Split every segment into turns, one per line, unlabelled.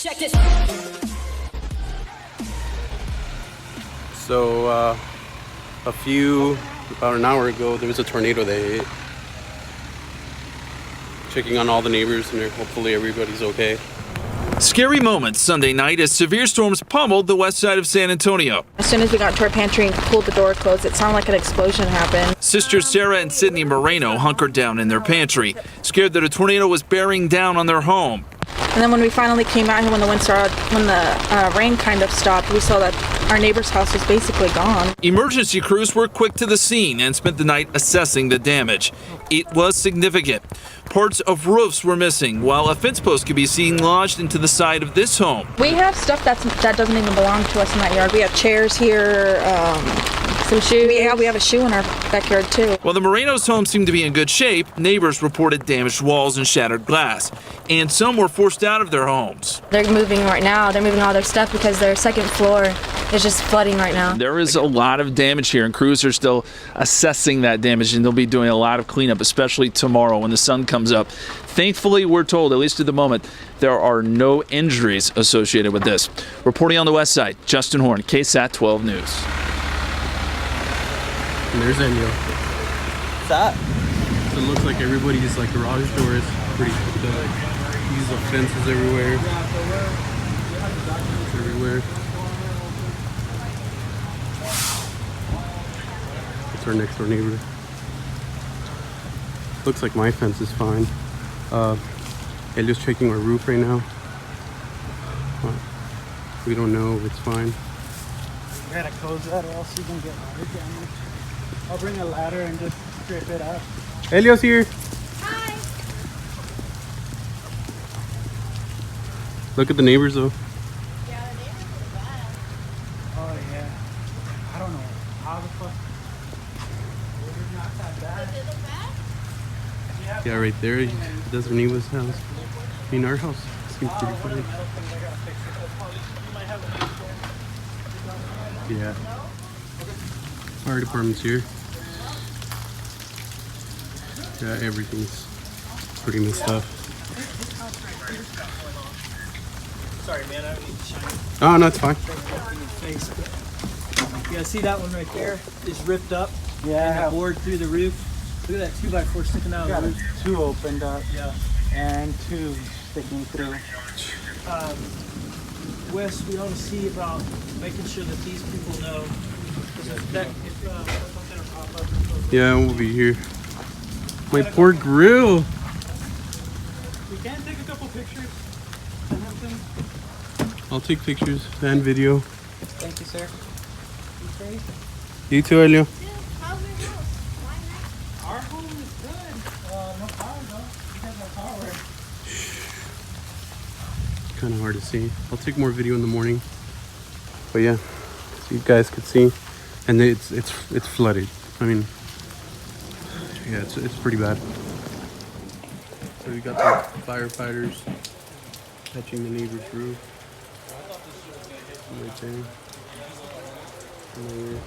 Check this.
So, about an hour ago, there was a tornado that hit. Checking on all the neighbors, and hopefully everybody's okay.
Scary moments Sunday night as severe storms pummeled the west side of San Antonio.
As soon as we got to our pantry and pulled the door closed, it sounded like an explosion happened.
Sisters Sarah and Sydney Moreno hunkered down in their pantry, scared that a tornado was bearing down on their home.
And then when we finally came out here, when the rain kind of stopped, we saw that our neighbor's house was basically gone.
Emergency crews were quick to the scene and spent the night assessing the damage. It was significant. Parts of roofs were missing, while a fence post could be seen lodged into the side of this home.
We have stuff that doesn't even belong to us in that yard. We have chairs here, some shoes. We have a shoe in our backyard too.
While the Moreno's home seemed to be in good shape, neighbors reported damaged walls and shattered glass, and some were forced out of their homes.
They're moving right now. They're moving all their stuff because their second floor is just flooding right now.
There is a lot of damage here, and crews are still assessing that damage, and they'll be doing a lot of cleanup, especially tomorrow when the sun comes up. Thankfully, we're told, at least at the moment, there are no injuries associated with this. Reporting on the west side, Justin Horn, KSAT 12 News.
And there's Enyo.
What's that?
So it looks like everybody's garage doors pretty cooked up. These are fences everywhere. It's everywhere. It's our next door neighbor. Looks like my fence is fine. Elio's checking our roof right now. We don't know if it's fine.
We gotta close that or else you can get water damage. I'll bring a ladder and just strip it up.
Elio's here.
Hi.
Look at the neighbors though.
Yeah, the neighbors are bad.
Oh yeah. I don't know how the fuck. It's not that bad.
Does it look bad?
Yeah, right there. That's Renewa's house. I mean, our house seems pretty fine. Yeah. Fire department's here. Yeah, everything's pretty messed up.
Sorry, man. I don't need to shine
Oh, no, it's fine.
in your face. But yeah, see that one right there is ripped up. Yeah. And the board through the roof. Look at that 2x4 sticking out of the roof. Two opened up. Yeah. And two sticking through. Wes, we ought to see about making sure that these people know that if something will pop up.
Yeah, we'll be here. My poor grill.
We can take a couple pictures. And have them.
I'll take pictures and video.
Thank you, sir. You safe?
You too, Elio.
How's your roof? Why not?
Our home is good. No power though. We have no power.
Kind of hard to see. I'll take more video in the morning. But yeah, so you guys could see, and it's flooded. I mean, yeah, it's pretty bad. So we got the firefighters touching the neighbor's roof. Right there. And there.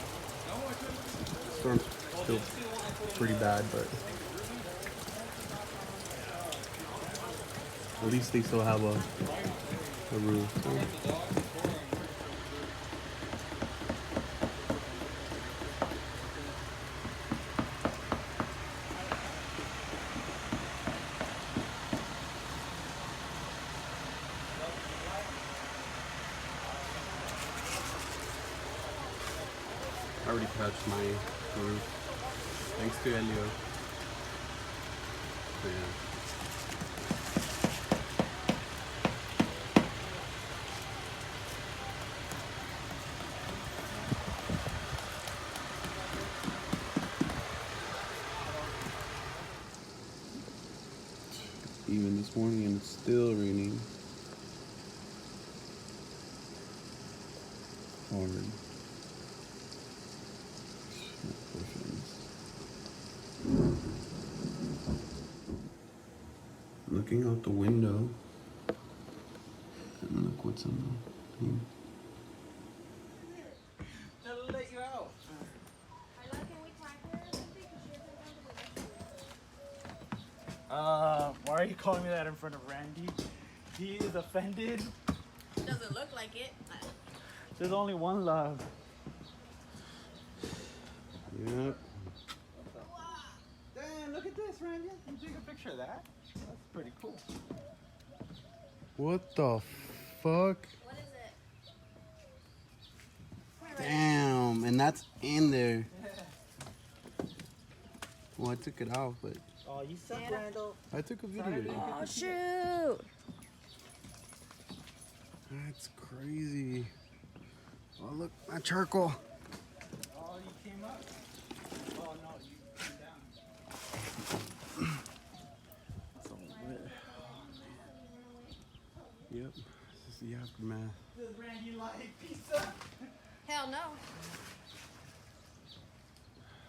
Storm's still pretty bad, but at least they still have a roof. So. I already patched my roof. Thanks to Elio. So, yeah. Even this morning and it's still raining hard. Looking out the window, and look what's on the thing.
They'll let you out. Why are you calling me that in front of Randy? He is offended
It doesn't look like it. But
There's only one love.
Yep.
Damn, look at this, Randy. You take a picture of that? That's pretty cool.
What the fuck?
what is it?
Damn, and that's in there. Well, I took it out, but
Oh, you suck, Randall.
I took a video.
Oh shoot!
That's crazy. Oh, look, my charcoal.
Oh, you came up? Oh, no, you came down.
Yep, this is the aftermath.
Does Randy like pizza?
Hell no.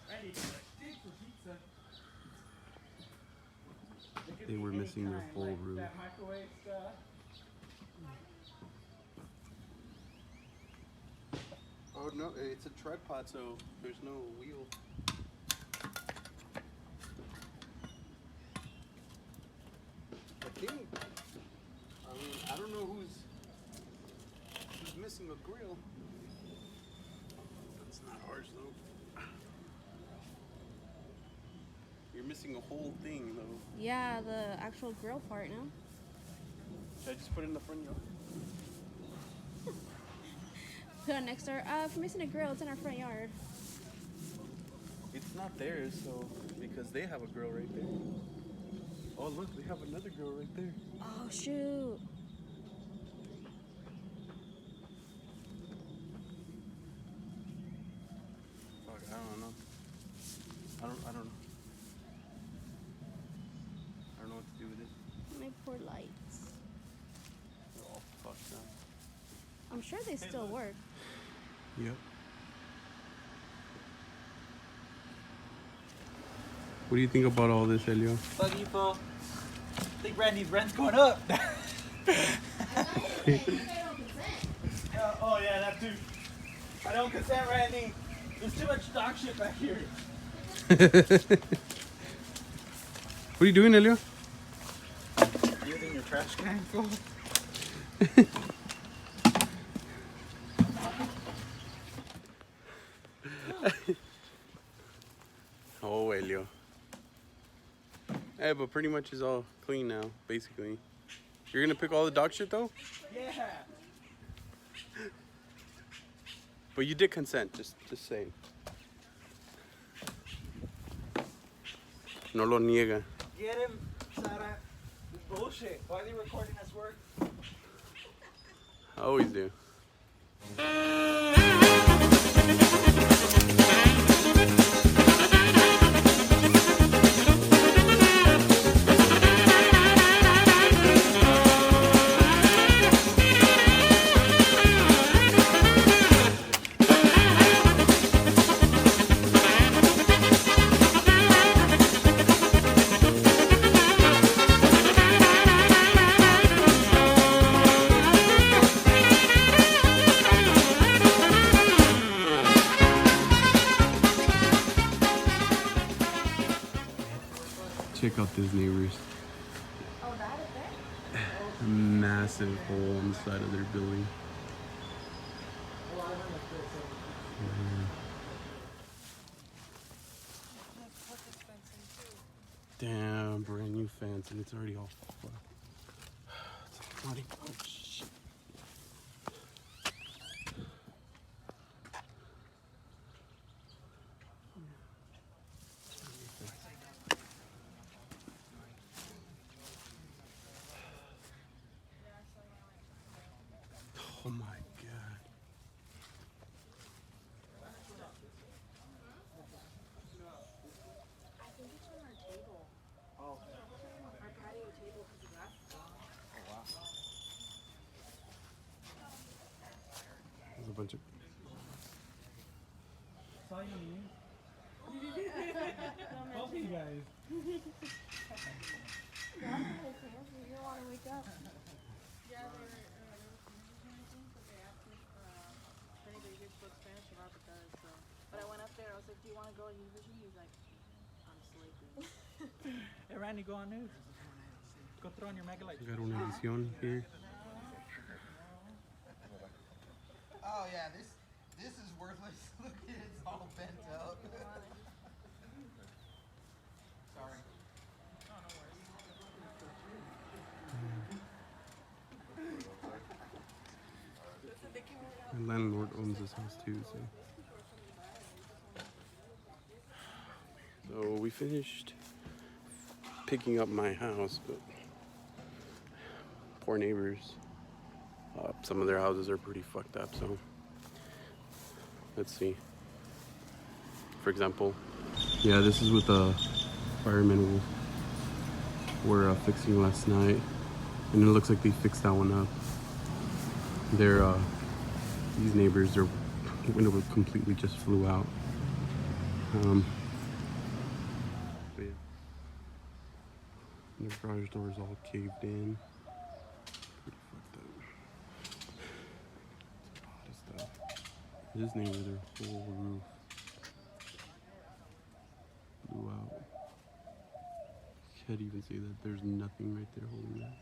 Randy, dig for pizza.
They were missing their full
like
roof.
That microwave stuff.
Oh no, it's a tripod, so there's no wheel. I think. I mean, I don't know who's missing a grill. That's not ours though. You're missing a whole thing though.
Yeah, the actual grill part, no?
Should I just put it in the front yard?
Put it next door. If we're missing a grill, it's in our front yard.
It's not theirs, so because they have a grill right there. Oh look, they have another grill right there.
Oh shoot.
Fuck, I don't know. I don't know. I don't know what to do with it.
My poor lights.
They're all fucked up.
I'm sure they still work.
Yep. What do you think about all this, Elio?
Fuck you, fool. I think Randy's rent's going up. Oh, yeah, that too. I don't consent, Randy. There's too much dog shit back here.
What are you doing, Elio?
Using your trash can, fool.
Oh, Elio. Hey, but pretty much is all clean now, basically. You're gonna pick all the dog shit though?
Yeah.
But you did consent, just saying. No lo niega.
Get him, Sarah. This bullshit. Why are they recording us work?
I always do. Check out these neighbors.
Oh, that is there?
A massive hole on the side of their building. Damn, brand new fence, and it's already all fucked. It's like muddy. Oh shit. Oh my god.
I think it's on our table.
Oh.
Our patio table because of that.
Oh, wow.
There's a bunch of.
That's all you need. Both of you guys.
You don't want to wake up.
Yeah, they were but they asked me if anybody here spoke Spanish or Robert does. So, but I went up there. I was like, "Do you want to go and use vision?" He's like, "I'm sleeping."
Hey, Randy, go on news. Go throw on your mega light.
We got una edición here.
Oh yeah, this is worthless. Look at it, it's all bent up. Sorry.
My landlord owns this house too, so we finished picking up my house, but poor neighbors. Some of their houses are pretty fucked up, so let's see. For example, yeah, this is what the firemen were fixing last night, and it looks like they fixed that one up. These neighbors, their window completely just flew out. But yeah. The garage door is all caved in. Pretty fucked up. It's a lot of stuff. This neighbor, their whole roof blew out. Can't even see that. There's nothing right there holding that.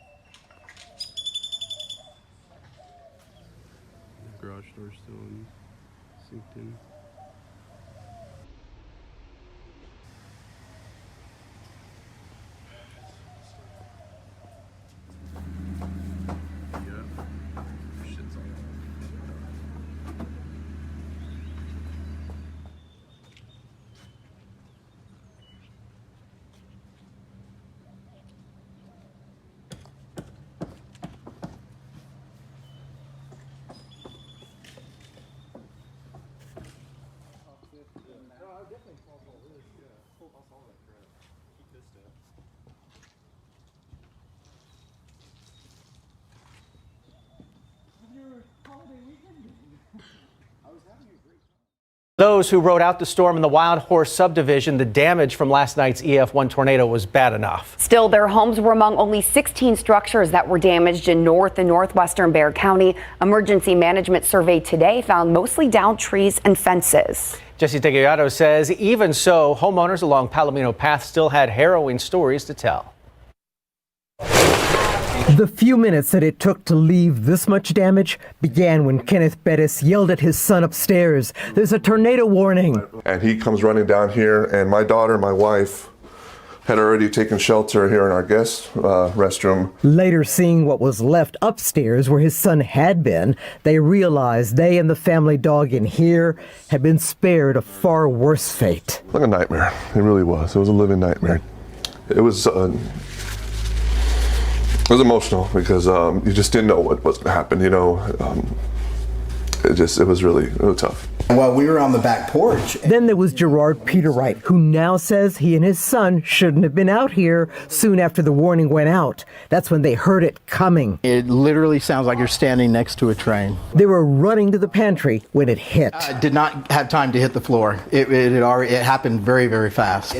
The garage door still synced in.
Those who rode out the storm in the Wild Horse subdivision, the damage from last night's EF1 tornado was bad enough.
Still, their homes were among only 16 structures that were damaged in north and northwestern Bexar County. Emergency management survey today found mostly downed trees and fences.
Jesse Degollado says even so, homeowners along Palomino Path still had harrowing stories to tell.
The few minutes that it took to leave this much damage began when Kenneth Bettis yelled at his son upstairs, "There's a tornado warning."
And he comes running down here, and my daughter, my wife, had already taken shelter here in our guest restroom.
Later, seeing what was left upstairs where his son had been, they realized they and the family dog in here had been spared a far worse fate.
Like a nightmare. It really was. It was a living nightmare. It was emotional because you just didn't know what was going to happen, you know. It was really tough.
Well, we were on the back porch.
Then there was Gerard Peter Wright, who now says he and his son shouldn't have been out here soon after the warning went out. That's when they heard it coming.
It literally sounds like you're standing next to a train.
They were running to the pantry when it hit.
Did not have time to hit the floor. It happened very, very fast.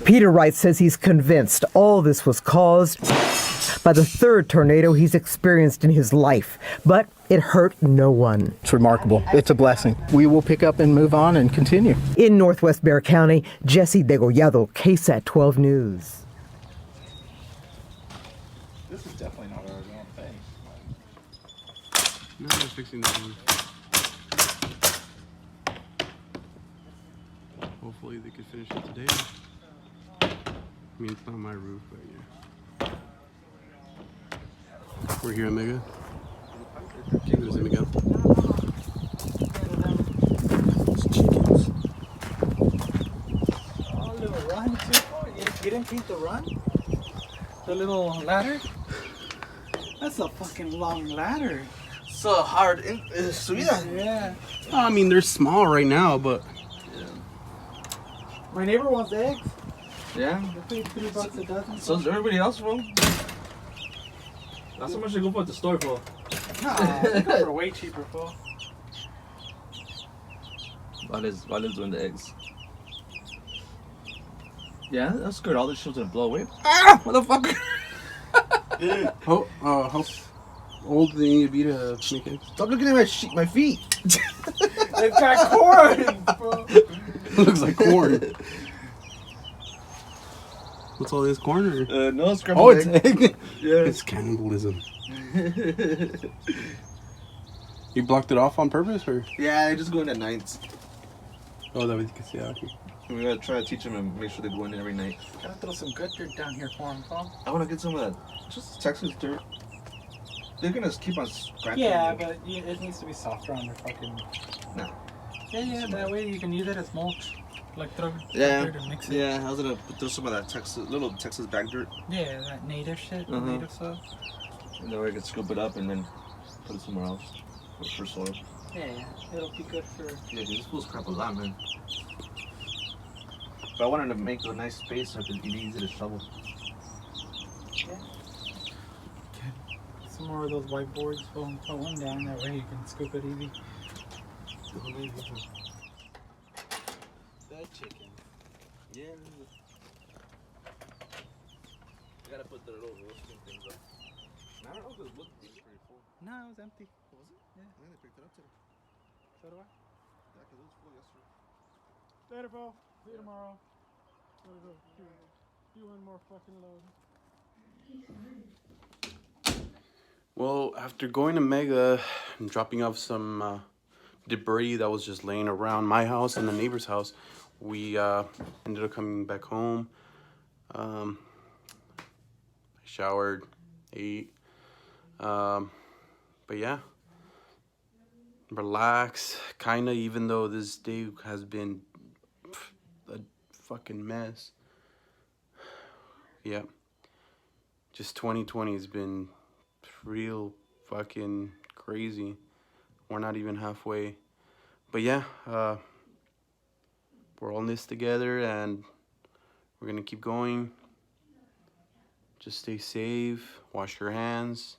Peter Wright says he's convinced all this was caused by the third tornado he's experienced in his life, but it hurt no one.
It's remarkable. It's a blessing. We will pick up and move on and continue.
In Northwest Bexar County, Jesse Degollado, KSAT 12 News.
This is definitely not our own thing.
No, they're fixing the roof. Hopefully they could finish it today. I mean, it's not my roof, but yeah. We're here, Mega. There's Miguel. It's chickens.
Oh, little run, you didn't paint the run? The little ladder? That's a fucking long ladder.
So hard.
Yeah.
I mean, they're small right now, but...
My neighbor wants eggs.
Yeah.
They paid $3 a dozen.
So does everybody else, bro? That's how much they go for at the store, bro.
No, they go for way cheaper, bro.
Vale's doing the eggs. Yeah, that's good. All this shit's gonna blow away. Ah, motherfucker!
How old do they need to be to make eggs?
Stop looking at my feet.
They've got corn, bro.
It looks like corn. What's all this corn? Or?
No, scrambled egg.
Egg. Yeah. It's cannibalism. You blocked it off on purpose, or?
Yeah, they just go in at nights.
Oh, that way you can see out here.
We gotta try to teach them and make sure they go in every night.
Gotta throw some good dirt down here for them, Paul.
I wanna get some of that, just Texas dirt. They're gonna keep on scratching.
Yeah, but it needs to be softer on their fucking...
No.
Yeah, that way you can use it as mulch. Like throw dirt and mix it.
Yeah, I was gonna throw some of that little Texas back dirt.
Yeah, that native shit, native soil.
And then we can scoop it up and then put it somewhere else for soil.
Yeah, it'll be good for...
Yeah, dude, this fool's crap a lot, man. But I wanted to make a nice space so it could be easy to shovel.
Yeah. Some more of those whiteboards. Put one down, that way you can scoop it easy.
That chicken. Yeah. I gotta put the little roasting things up. I don't know if it was pretty full.
No, it was empty.
Was it?
Yeah.
I think they picked it up today.
So do I.
Yeah, because it was full yesterday.
Later, bro. See you tomorrow. Gotta go. Do one more fucking load.
Well, after going to Mega and dropping off some debris that was just laying around my house and the neighbor's house, we ended up coming back home. I showered, ate, but yeah, relax, kinda, even though this day has been a fucking mess. Yeah, just 2020 has been real fucking crazy. We're not even halfway, but yeah, we're all in this together and we're gonna keep going. Just stay safe, wash your hands.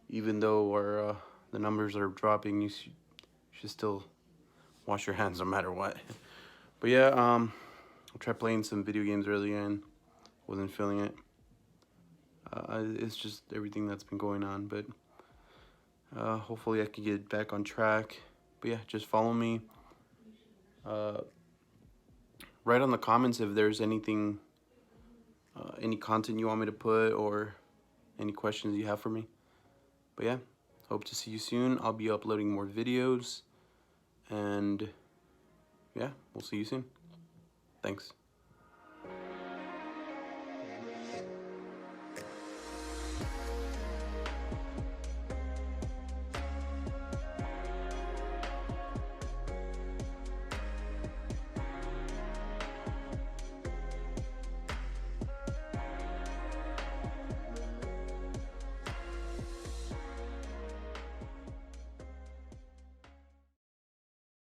Even though our the numbers are dropping, you should still wash your hands no matter what. But yeah, I tried playing some video games earlier and wasn't feeling it. It's just everything that's been going on, but hopefully I can get back on track. But yeah, just follow me. Write on the comments if there's anything, any content you want me to put or any questions you have for me. But yeah, hope to see you soon. I'll be uploading more videos, and yeah, we'll see you soon. Thanks.